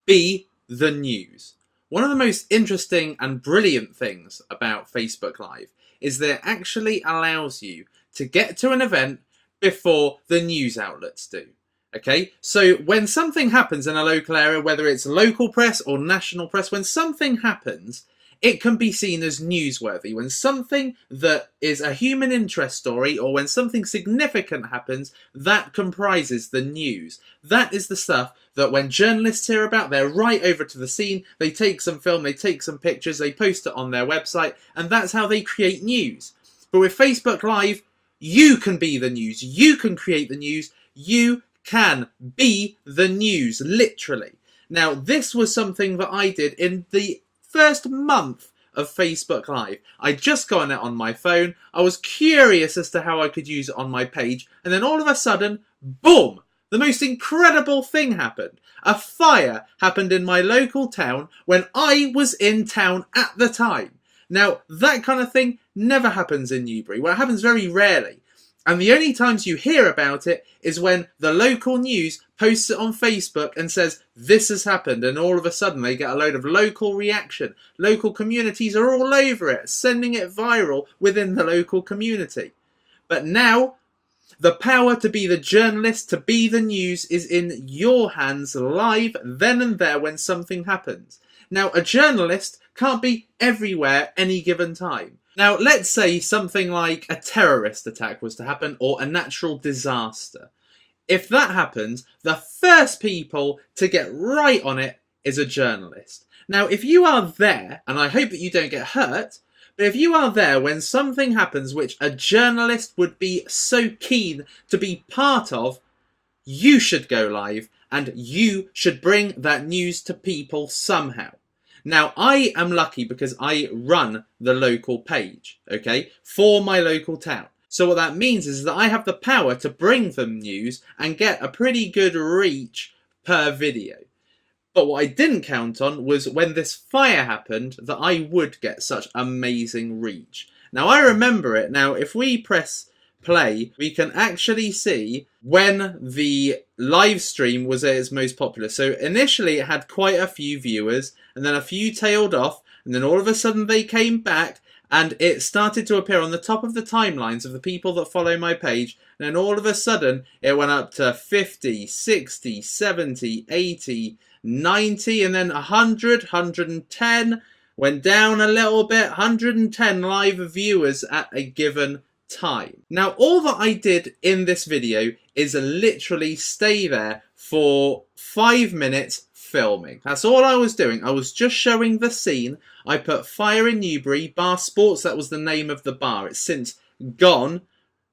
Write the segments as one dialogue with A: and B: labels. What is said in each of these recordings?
A: be the news. One of the most interesting and brilliant things about Facebook Live is that it actually allows you to get to an event before the news outlets do. Okay, so when something happens in a local area, whether it's local press or national press, when something happens, it can be seen as newsworthy. When something that is a human interest story or when something significant happens, that comprises the news. That is the stuff that when journalists hear about, they're right over to the scene, they take some film, they take some pictures, they post it on their website, and that's how they create news. But with Facebook Live, you can be the news. You can create the news. You can be the news, literally. Now, this was something that I did in the first month of Facebook Live. I just got it on my phone. I was curious as to how I could use it on my page. And then all of a sudden, boom! The most incredible thing happened. A fire happened in my local town when I was in town at the time. Now, that kind of thing never happens in Newbury. Well, it happens very rarely. And the only times you hear about it is when the local news posts it on Facebook and says, this has happened. And all of a sudden they get a load of local reaction. Local communities are all over it, sending it viral within the local community. But now, the power to be the journalist, to be the news, is in your hands live then and there when something happens. Now, a journalist can't be everywhere any given time. Now, let's say something like a terrorist attack was to happen or a natural disaster. If that happens, the first people to get right on it is a journalist. Now, if you are there, and I hope that you don't get hurt, but if you are there when something happens which a journalist would be so keen to be part of, you should go live and you should bring that news to people somehow. Now, I am lucky because I run the local page, okay, for my local town. So what that means is that I have the power to bring them news and get a pretty good reach per video. But what I didn't count on was when this fire happened that I would get such amazing reach. Now, I remember it. Now, if we press play, we can actually see when the live stream was at its most popular. So initially it had quite a few viewers and then a few tailed off and then all of a sudden they came back and it started to appear on the top of the timelines of the people that follow my page. And then all of a sudden it went up to 50, 60, 70, 80, 90 and then 100, 110, went down a little bit, 110 live viewers at a given time. Now, all that I did in this video is literally stay there for 5 minutes filming. That's all I was doing. I was just showing the scene. I put Fire in Newbury, Bar Sports, that was the name of the bar. It's since gone,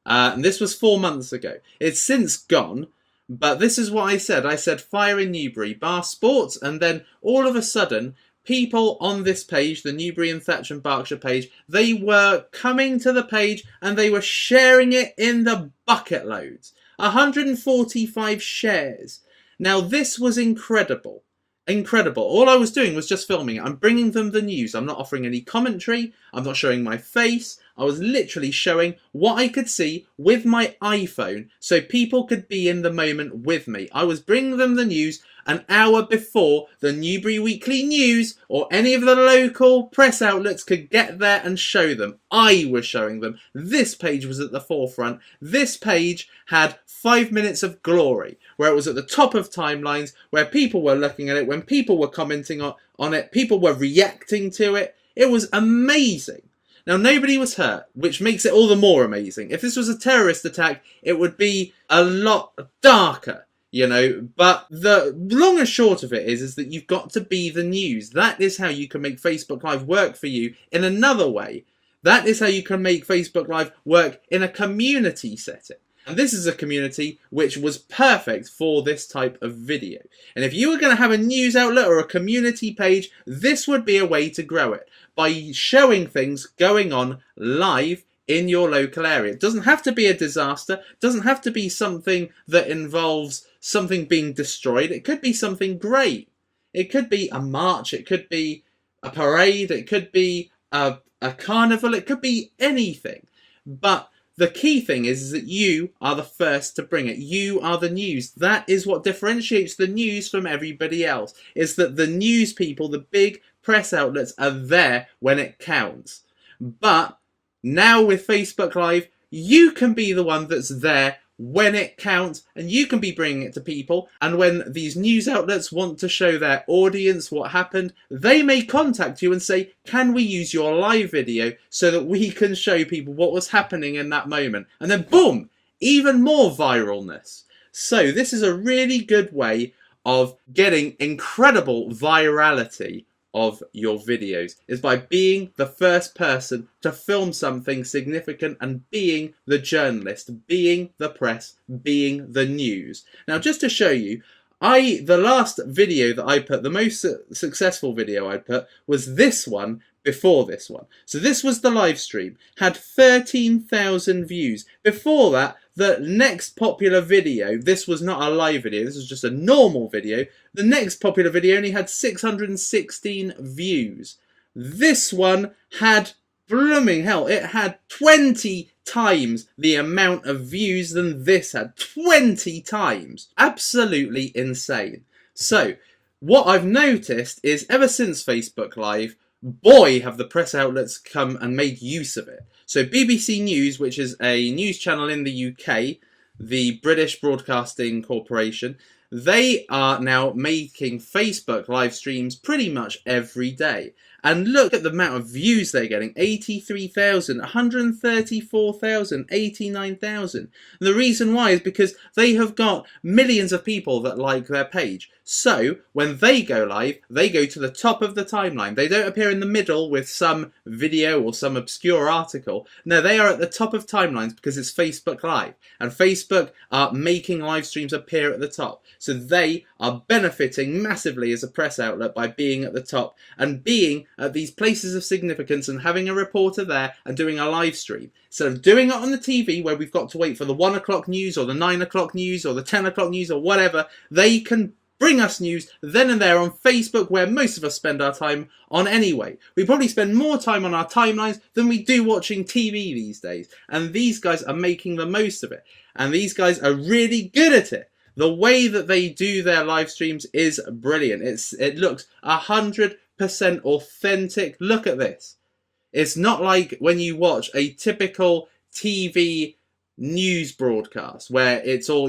A: and this was 4 months ago. It's since gone, but this is what I said. I said Fire in Newbury, Bar Sports, and then all of a sudden, people on this page, the Newbury and Thatcham Berkshire page, they were coming to the page and they were sharing it in the bucket loads. 145 shares. Now, this was incredible. Incredible. All I was doing was just filming it. I'm bringing them the news. I'm not offering any commentary. I'm not showing my face. I was literally showing what I could see with my iPhone so people could be in the moment with me. I was bringing them the news an hour before the Newbury Weekly News or any of the local press outlets could get there and show them. I was showing them. This page was at the forefront. This page had 5 minutes of glory, where it was at the top of timelines, where people were looking at it, when people were commenting on it, people were reacting to it. It was amazing. Now, nobody was hurt, which makes it all the more amazing. If this was a terrorist attack, it would be a lot darker. You know, but the long and short of it is that you've got to be the news. That is how you can make Facebook Live work for you in another way. That is how you can make Facebook Live work in a community setting. And this is a community which was perfect for this type of video. And if you were going to have a news outlet or a community page, this would be a way to grow it. By showing things going on live in your local area. It doesn't have to be a disaster. It doesn't have to be something that involves something being destroyed. It could be something great. It could be a march. It could be a parade. It could be a carnival. It could be anything. But the key thing is that you are the first to bring it. You are the news. That is what differentiates the news from everybody else, is that the news people, the big press outlets, are there when it counts. But now with Facebook Live, you can be the one that's there when it counts, and you can be bringing it to people. And when these news outlets want to show their audience what happened, they may contact you and say, can we use your live video so that we can show people what was happening in that moment? And then boom, even more viralness. So this is a really good way of getting incredible virality of your videos, is by being the first person to film something significant and being the journalist, being the press, being the news. Now, just to show you, the last video that I put, the most successful video I put, was this one before this one. So this was the live stream, had 13,000 views. Before that, the next popular video, this was not a live video, this was just a normal video. The next popular video only had 616 views. This one had, blooming hell, it had 20 times the amount of views than this had. 20 times. Absolutely insane. So, what I've noticed is ever since Facebook Live, boy, have the press outlets come and made use of it. So BBC News, which is a news channel in the UK, the British Broadcasting Corporation, they are now making Facebook live streams pretty much every day. And look at the amount of views they're getting. 83,000, 134,000, 89,000. The reason why is because they have got millions of people that like their page. So, when they go live, they go to the top of the timeline. They don't appear in the middle with some video or some obscure article. No, they are at the top of timelines because it's Facebook Live. And Facebook are making live streams appear at the top. So they are benefiting massively as a press outlet by being at the top and being at these places of significance and having a reporter there and doing a live stream. Instead of doing it on the TV where we've got to wait for the 1 o'clock news or the 9 o'clock news or the 10 o'clock news or whatever, they can bring us news then and there on Facebook, where most of us spend our time on anyway. We probably spend more time on our timelines than we do watching TV these days. And these guys are making the most of it. And these guys are really good at it. The way that they do their live streams is brilliant. It looks 100% authentic. Look at this. It's not like when you watch a typical TV news broadcast where it's all,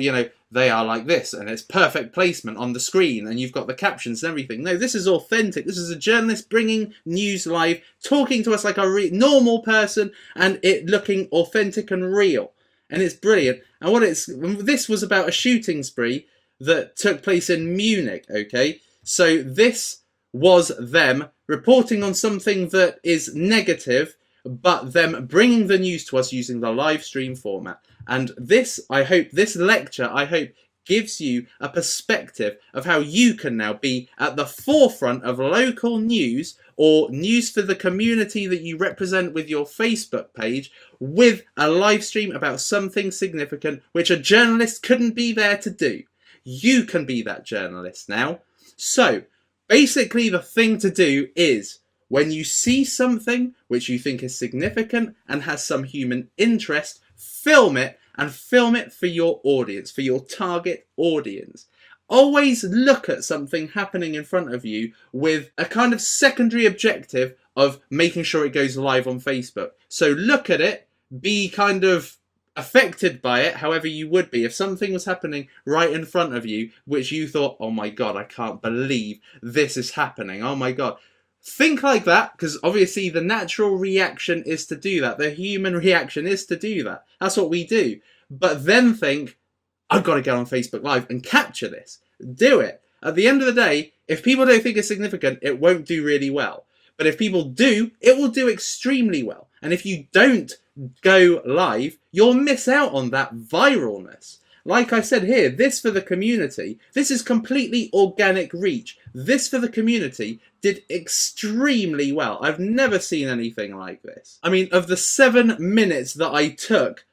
A: they are like this and it's perfect placement on the screen and you've got the captions and everything. No, this is authentic. This is a journalist bringing news live, talking to us like a normal person, and it looking authentic and real. And it's brilliant. And this was about a shooting spree that took place in Munich, okay? So this was them reporting on something that is negative, but them bringing the news to us using the live stream format. And this lecture gives you a perspective of how you can now be at the forefront of local news or news for the community that you represent with your Facebook page, with a live stream about something significant which a journalist couldn't be there to do. You can be that journalist now. So basically the thing to do is, when you see something which you think is significant and has some human interest, film it, and film it for your audience, for your target audience. Always look at something happening in front of you with a kind of secondary objective of making sure it goes live on Facebook. So look at it, be kind of affected by it however you would be if something was happening right in front of you which you thought, oh my god, I can't believe this is happening, oh my god. Think like that, because obviously the natural reaction is to do that. The human reaction is to do that. That's what we do. But then think, I've got to get on Facebook Live and capture this. Do it. At the end of the day, if people don't think it's significant, it won't do really well. But if people do, it will do extremely well. And if you don't go live, you'll miss out on that viralness. Like I said here, this for the community, this is completely organic reach. This for the community did extremely well. I've never seen anything like this. I mean, of the 7 minutes that I took,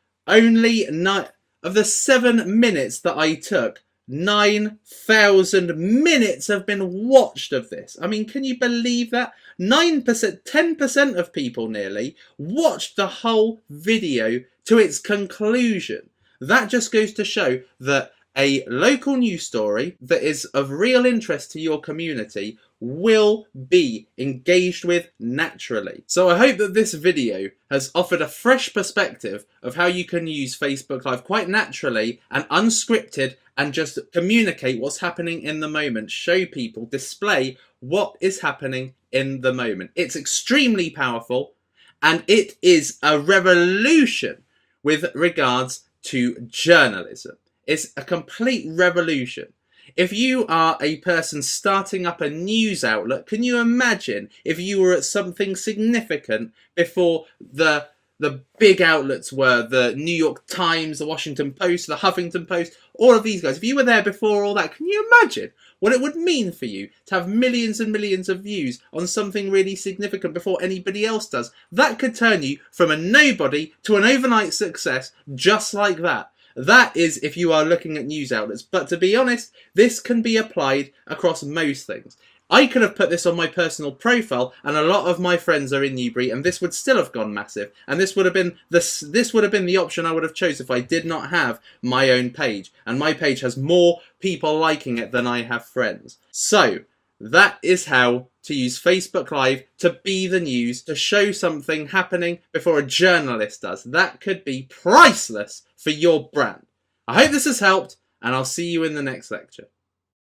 A: 9,000 minutes have been watched of this. I mean, can you believe that? 9%, 10% of people nearly watched the whole video to its conclusion. That just goes to show that a local news story that is of real interest to your community will be engaged with naturally. So I hope that this video has offered a fresh perspective of how you can use Facebook Live quite naturally and unscripted and just communicate what's happening in the moment, show people, display what is happening in the moment. It's extremely powerful and it is a revolution with regards to journalism. It's a complete revolution. If you are a person starting up a news outlet, can you imagine if you were at something significant before the big outlets were the New York Times, the Washington Post, the Huffington Post, all of these guys. If you were there before all that, can you imagine what it would mean for you to have millions and millions of views on something really significant before anybody else does? That could turn you from a nobody to an overnight success just like that. That is if you are looking at news outlets. But to be honest, this can be applied across most things. I could have put this on my personal profile, and a lot of my friends are in Newbury, and this would still have gone massive. And this would have been the option I would have chose if I did not have my own page. And my page has more people liking it than I have friends. So that is how to use Facebook Live to be the news, to show something happening before a journalist does. That could be priceless for your brand. I hope this has helped, and I'll see you in the next lecture.